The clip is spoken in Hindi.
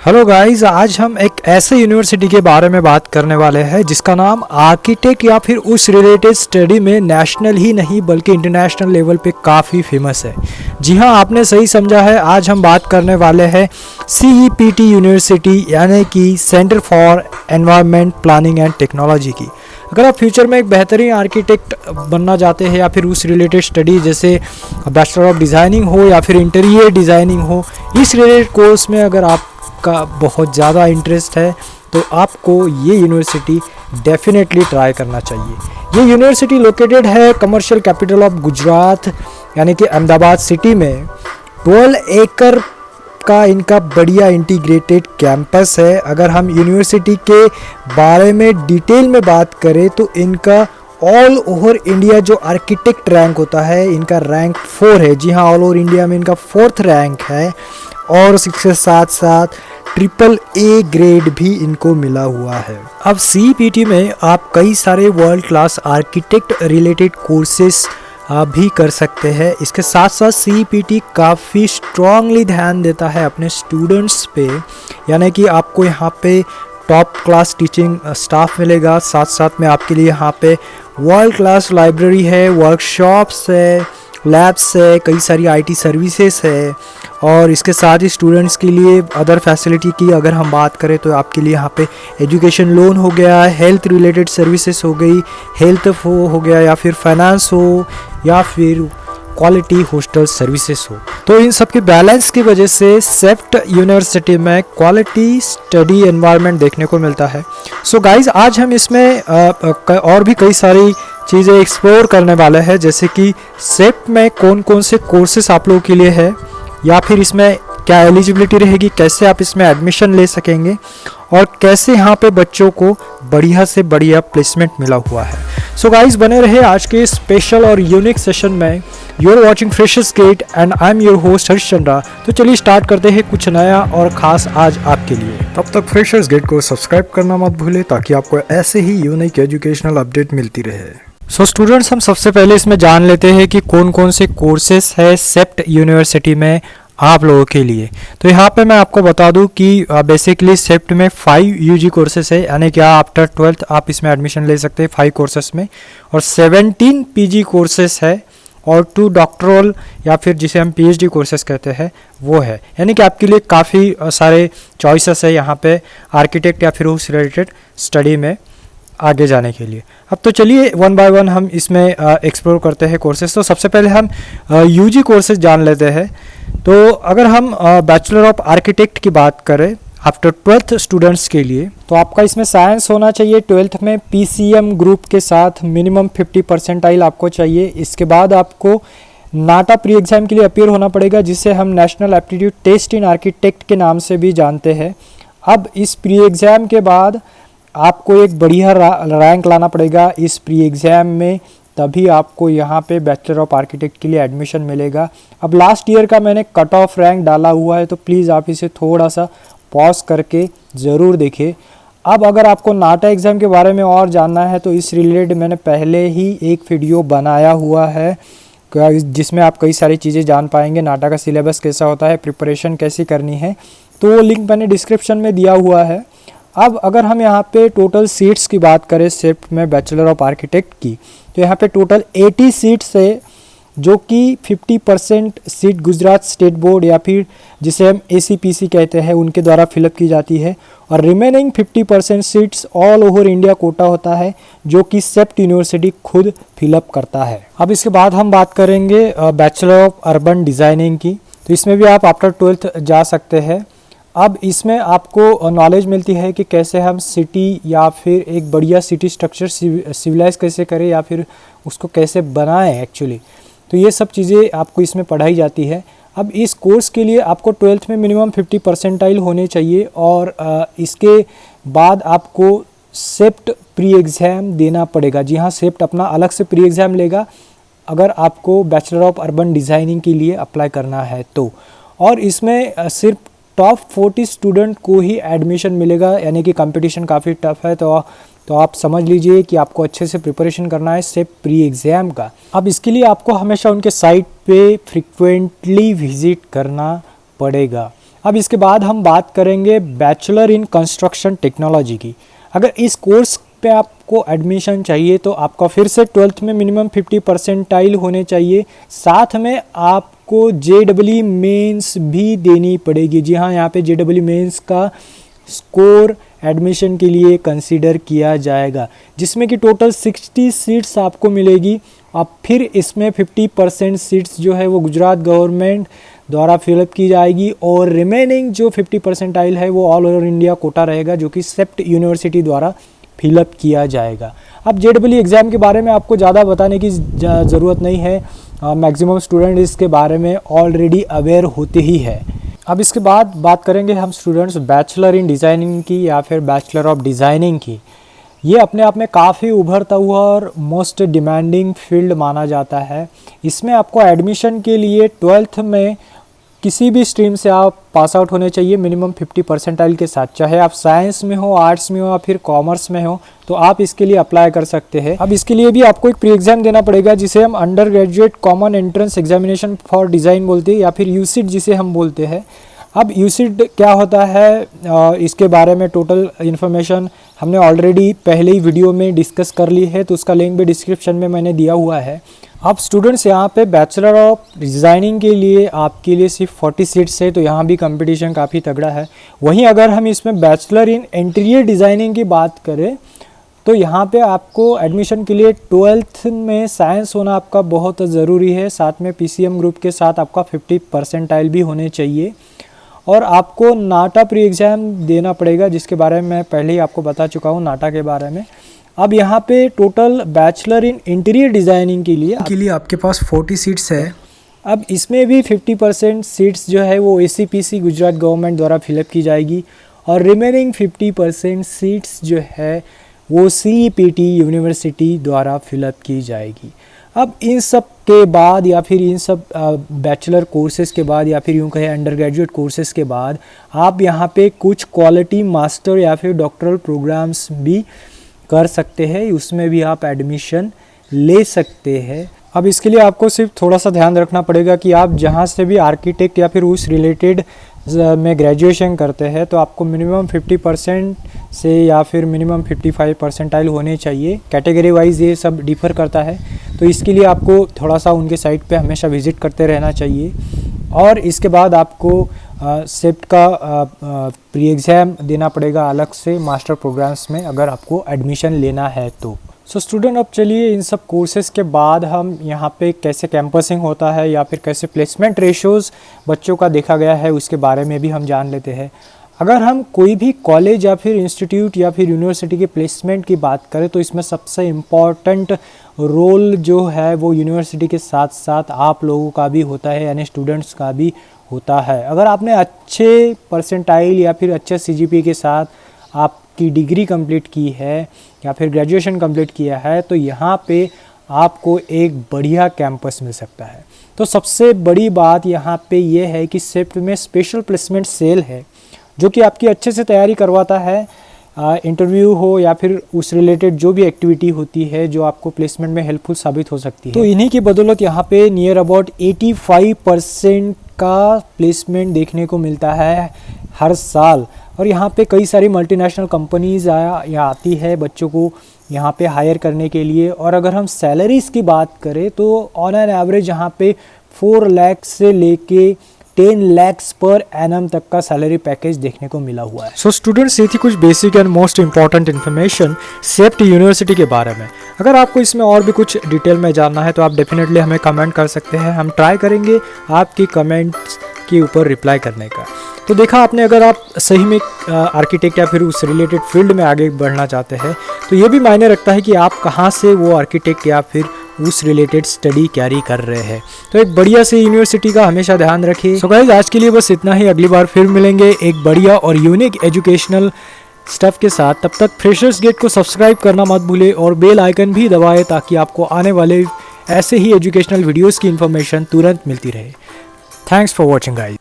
हेलो गाइस, आज हम एक ऐसे यूनिवर्सिटी के बारे में बात करने वाले हैं जिसका नाम आर्किटेक्ट या फिर उस रिलेटेड स्टडी में नेशनल ही नहीं बल्कि इंटरनेशनल लेवल पे काफ़ी फेमस है। जी हाँ, आपने सही समझा है। आज हम बात करने वाले हैं CEPT यूनिवर्सिटी यानी कि centre for environment planning and technology की। अगर आप फ्यूचर में एक बेहतरीन आर्किटेक्ट बनना चाहते हैं या फिर उस रिलेटेड स्टडी जैसे बैचलर ऑफ डिज़ाइनिंग हो या फिर इंटीरियर डिज़ाइनिंग हो, इस रिलेटेड कोर्स में अगर आपका बहुत ज़्यादा इंटरेस्ट है तो आपको ये यूनिवर्सिटी डेफिनेटली ट्राई करना चाहिए। ये यूनिवर्सिटी लोकेटेड है कमर्शियल कैपिटल ऑफ गुजरात यानी कि अहमदाबाद सिटी में। 12 एकड़ का इनका बढ़िया इंटीग्रेटेड कैंपस है। अगर हम यूनिवर्सिटी के बारे में डिटेल में बात करें तो इनका ऑल ओवर इंडिया जो आर्किटेक्ट रैंक होता है इनका रैंक 4 है। जी हाँ, ऑल ओवर इंडिया में इनका 4th रैंक है और इसके साथ साथ AAA ग्रेड भी इनको मिला हुआ है। अब CEPT में आप कई सारे world class architect related courses भी कर सकते हैं। इसके साथ साथ CEPT काफ़ी स्ट्रांगली ध्यान देता है अपने स्टूडेंट्स पे, यानी कि आपको यहाँ पे टॉप क्लास टीचिंग स्टाफ मिलेगा। साथ साथ में आपके लिए यहाँ पे वर्ल्ड क्लास लाइब्रेरी है, वर्कशॉप्स है, लैब्स है, कई सारी IT सर्विसेज है और इसके साथ ही स्टूडेंट्स के लिए अदर फैसिलिटी की अगर हम बात करें तो आपके लिए यहाँ पे एजुकेशन लोन हो गया, हेल्थ रिलेटेड सर्विसेज हो गई, हेल्थ हो गया या फिर फाइनेंस हो या फिर क्वालिटी हॉस्टल सर्विसेज हो। तो इन सब के बैलेंस की वजह से सेफ्ट यूनिवर्सिटी में क्वालिटी स्टडी एनवायरनमेंट देखने को मिलता है। सो गाइज, आज हम इसमें और भी कई सारी चीज़ें एक्सप्लोर करने वाले हैं, जैसे कि सेफ्ट में कौन कौन से कोर्सेस आप लोगों के लिए है या फिर इसमें क्या एलिजिबिलिटी रहेगी, कैसे आप इसमें एडमिशन ले सकेंगे और कैसे यहाँ पे बच्चों को बढ़िया से बढ़िया प्लेसमेंट मिला हुआ है। सो गाइस, बने रहे आज के स्पेशल और यूनिक सेशन में। You are watching freshers gate and I am your host Harsh Chandra. तो चलिए स्टार्ट करते हैं कुछ नया और ख़ास आज आपके लिए। तब तक फ्रेशर्स गेट को सब्सक्राइब करना मत भूलें ताकि आपको ऐसे ही यूनिक एजुकेशनल अपडेट मिलती रहे। सो स्टूडेंट्स, हम सबसे पहले इसमें जान लेते हैं कि कौन कौन से कोर्सेस है सेप्ट यूनिवर्सिटी में आप लोगों के लिए। तो यहाँ पे मैं आपको बता दूँ कि बेसिकली सेप्ट में 5 UG कोर्सेस है, यानी कि आफ्टर 12th आप इसमें एडमिशन ले सकते हैं 5 कोर्सेस में, और 17 PG कोर्सेस है और 2 डॉक्टरल या फिर जिसे हम PhD कोर्सेस कहते हैं वो है। यानी कि आपके लिए काफ़ी सारे चॉइसेस है यहाँ पे आर्किटेक्ट या फिर उस रिलेटेड स्टडी में आगे जाने के लिए। अब तो चलिए वन बाय वन हम इसमें एक्सप्लोर करते हैं कोर्सेज। तो सबसे पहले हम UG कोर्सेज जान लेते हैं। तो अगर हम बैचलर ऑफ आर्किटेक्ट की बात करें आफ्टर 12th स्टूडेंट्स के लिए, तो आपका इसमें साइंस होना चाहिए 12th में PCM ग्रुप के साथ, मिनिमम 50 परसेंटाइल आपको चाहिए। इसके बाद आपको नाटा प्री एग्ज़ाम के लिए अपीयर होना पड़ेगा, जिसे हम नेशनल एप्टीट्यूड टेस्ट इन आर्किटेक्ट के नाम से भी जानते हैं। अब इस प्री एग्ज़ाम के बाद आपको एक बढ़िया रैंक लाना पड़ेगा इस प्री एग्ज़ाम में, तभी आपको यहाँ पे बैचलर ऑफ आर्किटेक्ट के लिए एडमिशन मिलेगा। अब लास्ट ईयर का मैंने कट ऑफ रैंक डाला हुआ है, तो प्लीज़ आप इसे थोड़ा सा पॉज करके ज़रूर देखें। अब अगर आपको नाटा एग्ज़ाम के बारे में और जानना है तो इस रिलेटेड मैंने पहले ही एक वीडियो बनाया हुआ है जिसमें आप कई सारी चीज़ें जान पाएंगे। नाटा का सिलेबस कैसा होता है, प्रिपरेशन कैसी करनी है, तो वो लिंक मैंने डिस्क्रिप्शन में दिया हुआ है। अब अगर हम यहाँ पे टोटल सीट्स की बात करें सेप्ट में बैचलर ऑफ आर्किटेक्ट की, तो यहाँ पे टोटल 80 सीट्स है, जो कि 50% सीट गुजरात स्टेट बोर्ड या फिर जिसे हम ACPC कहते हैं उनके द्वारा फिलअप की जाती है, और remaining 50% seats all over India quota होता है जो कि सेप्ट यूनिवर्सिटी खुद फिलअप करता है। अब इसके बाद हम बात करेंगे बैचलर ऑफ अर्बन डिज़ाइनिंग की। तो इसमें भी आप आफ्टर 12th जा सकते हैं। अब इसमें आपको नॉलेज मिलती है कि कैसे हम सिटी या फिर एक बढ़िया सिटी स्ट्रक्चर सिविलाइज कैसे करें या फिर उसको कैसे बनाएं एक्चुअली, तो ये सब चीज़ें आपको इसमें पढ़ाई जाती है। अब इस कोर्स के लिए आपको 12th में मिनिमम 50 परसेंटाइल होने चाहिए और इसके बाद आपको सेप्ट प्री एग्ज़ाम देना पड़ेगा। जी हाँ, सेप्ट अपना अलग से प्री एग्ज़ाम लेगा अगर आपको बैचलर ऑफ अर्बन डिज़ाइनिंग के लिए अप्लाई करना है तो। और इसमें सिर्फ टॉप 40 स्टूडेंट को ही एडमिशन मिलेगा, यानी कि कंपटीशन काफ़ी टफ है। तो आप समझ लीजिए कि आपको अच्छे से प्रिपरेशन करना है सेप प्री एग्ज़ाम का। अब इसके लिए आपको हमेशा उनके साइट पे फ्रिक्वेंटली विजिट करना पड़ेगा। अब इसके बाद हम बात करेंगे बैचलर इन कंस्ट्रक्शन टेक्नोलॉजी की। अगर इस कोर्स पे आपको एडमिशन चाहिए तो आपका फिर से 12th में मिनिमम 50 परसेंटाइल होने चाहिए। साथ में आपको JEE मेंस भी देनी पड़ेगी। जी हाँ, यहाँ पे JEE मेंस का स्कोर एडमिशन के लिए कंसीडर किया जाएगा, जिसमें कि टोटल 60 सीट्स आपको मिलेगी। अब फिर इसमें 50% सीट्स जो है वो गुजरात गवर्नमेंट द्वारा फिलअप की जाएगी और रिमेनिंग जो 50 परसेंटाइल है वो ऑल ओवर इंडिया कोटा रहेगा, जो कि सेप्ट यूनिवर्सिटी द्वारा फिलअप किया जाएगा। अब JEE एग्ज़ाम के बारे में आपको ज़्यादा बताने की ज़रूरत नहीं है, मैक्सिमम स्टूडेंट इसके बारे में ऑलरेडी अवेयर होते ही है। अब इसके बाद बात करेंगे हम स्टूडेंट्स बैचलर इन डिज़ाइनिंग की या फिर बैचलर ऑफ डिज़ाइनिंग की। ये अपने आप में काफ़ी उभरता हुआ और मोस्ट डिमांडिंग फील्ड माना जाता है। इसमें आपको एडमिशन के लिए 12th में किसी भी स्ट्रीम से आप पास आउट होने चाहिए मिनिमम 50 परसेंटाइल के साथ, चाहे आप साइंस में हो, आर्ट्स में हो या फिर कॉमर्स में हो, तो आप इसके लिए अप्लाई कर सकते हैं। अब इसके लिए भी आपको एक प्री एग्ज़ाम देना पड़ेगा, जिसे हम under graduate common entrance examination for design बोलते हैं या फिर यूसिट जिसे हम बोलते हैं। अब यूसिट क्या होता है, इसके बारे में टोटल इन्फॉर्मेशन हमने ऑलरेडी पहले ही वीडियो में डिस्कस कर ली है, तो उसका लिंक भी डिस्क्रिप्शन में मैंने दिया हुआ है। अब स्टूडेंट्स यहाँ पे बैचलर ऑफ डिज़ाइनिंग के लिए आपके लिए सिर्फ 40 सीट्स है, तो यहाँ भी कंपटीशन काफ़ी तगड़ा है। वहीं अगर हम इसमें बैचलर इन इंटीरियर डिज़ाइनिंग की बात करें तो यहाँ पे आपको एडमिशन के लिए 12th में साइंस होना आपका बहुत ज़रूरी है। साथ में PCM ग्रुप के साथ आपका 50 परसेंटाइल भी होने चाहिए और आपको नाटा प्री एग्ज़ाम देना पड़ेगा, जिसके बारे में मैं पहले ही आपको बता चुका हूँ नाटा के बारे में। अब यहाँ पे total bachelor in interior designing के लिए आपके पास 40 सीट्स है। अब इसमें भी 50% सीट्स जो है वो ACPC गुजरात गवर्नमेंट द्वारा फिलअप की जाएगी और रिमेनिंग 50% सीट्स जो है वो CEPT यूनिवर्सिटी द्वारा फिलअप की जाएगी। अब इन सब के बाद या फिर इन सब बैचलर कोर्सेज़ के बाद या फिर यूँ कहें अंडर ग्रेजुएट कोर्सेज़ के बाद आप यहाँ पे कुछ क्वालिटी मास्टर या फिर डॉक्टरल प्रोग्राम्स भी कर सकते हैं, उसमें भी आप एडमिशन ले सकते हैं। अब इसके लिए आपको सिर्फ थोड़ा सा ध्यान रखना पड़ेगा कि आप जहाँ से भी आर्किटेक्ट या फिर उस रिलेटेड में ग्रेजुएशन करते हैं तो आपको मिनिमम 50% से या फिर मिनिमम 55 परसेंटाइल होने चाहिए। कैटेगरी वाइज ये सब डिफ़र करता है, तो इसके लिए आपको थोड़ा सा उनके साइट पे हमेशा विज़िट करते रहना चाहिए। और इसके बाद आपको सेप्ट का प्री एग्ज़ाम देना पड़ेगा अलग से मास्टर प्रोग्राम्स में अगर आपको एडमिशन लेना है तो। सो स्टूडेंट, अब चलिए इन सब कोर्सेज़ के बाद हम यहाँ पे कैसे कैंपसिंग होता है या फिर कैसे प्लेसमेंट रेशोज़ बच्चों का देखा गया है उसके बारे में भी हम जान लेते हैं। अगर हम कोई भी कॉलेज या फिर इंस्टीट्यूट या फिर यूनिवर्सिटी के प्लेसमेंट की बात करें तो इसमें सबसे इम्पॉर्टेंट रोल जो है वो यूनिवर्सिटी के साथ साथ आप लोगों का भी होता है, यानी स्टूडेंट्स का भी होता है। अगर आपने अच्छे परसेंटाइल या फिर अच्छे CGPA के साथ आपकी डिग्री कंप्लीट की है या फिर ग्रेजुएशन कंप्लीट किया है तो यहाँ पे आपको एक बढ़िया कैंपस मिल सकता है। तो सबसे बड़ी बात यहाँ पे ये है कि सेप्ट में स्पेशल प्लेसमेंट सेल है जो कि आपकी अच्छे से तैयारी करवाता है। इंटरव्यू हो या फिर उस रिलेटेड जो भी एक्टिविटी होती है जो आपको प्लेसमेंट में हेल्पफुल साबित हो सकती है। तो इन्हीं की बदौलत यहाँ पे नियर अबाउट 85% का प्लेसमेंट देखने को मिलता है हर साल। और यहाँ पे कई सारी मल्टीनेशनल कंपनीज आती है बच्चों को यहाँ पे हायर करने के लिए। और अगर हम सैलरीज़ की बात करें तो ऑन एन एवरेज यहाँ पे 4 लाख से लेके 10 लाख पर एनम तक का सैलरी पैकेज देखने को मिला हुआ है। सो स्टूडेंट्स, ये थी कुछ basic and most important information CEPT university के बारे में। अगर आपको इसमें और भी कुछ डिटेल में जानना है तो आप डेफिनेटली हमें कमेंट कर सकते हैं, हम ट्राई करेंगे आपकी कमेंट्स के ऊपर रिप्लाई करने का। तो देखा आपने, अगर आप सही में आर्किटेक्ट या फिर उस रिलेटेड फील्ड में आगे बढ़ना चाहते हैं तो ये भी मायने रखता है कि आप कहाँ से वो आर्किटेक्ट या फिर उस रिलेटेड स्टडी कैरी कर रहे हैं। तो एक बढ़िया सी यूनिवर्सिटी का हमेशा ध्यान रखिए। सो गाइस, आज के लिए बस इतना ही। अगली बार फिर मिलेंगे एक बढ़िया और यूनिक एजुकेशनल स्टफ के साथ। तब तक फ्रेशर्स गेट को सब्सक्राइब करना मत भूलें और बेल आइकन भी दबाएं ताकि आपको आने वाले ऐसे ही एजुकेशनल वीडियोस की इन्फॉर्मेशन तुरंत मिलती रहे। Thanks for watching guys.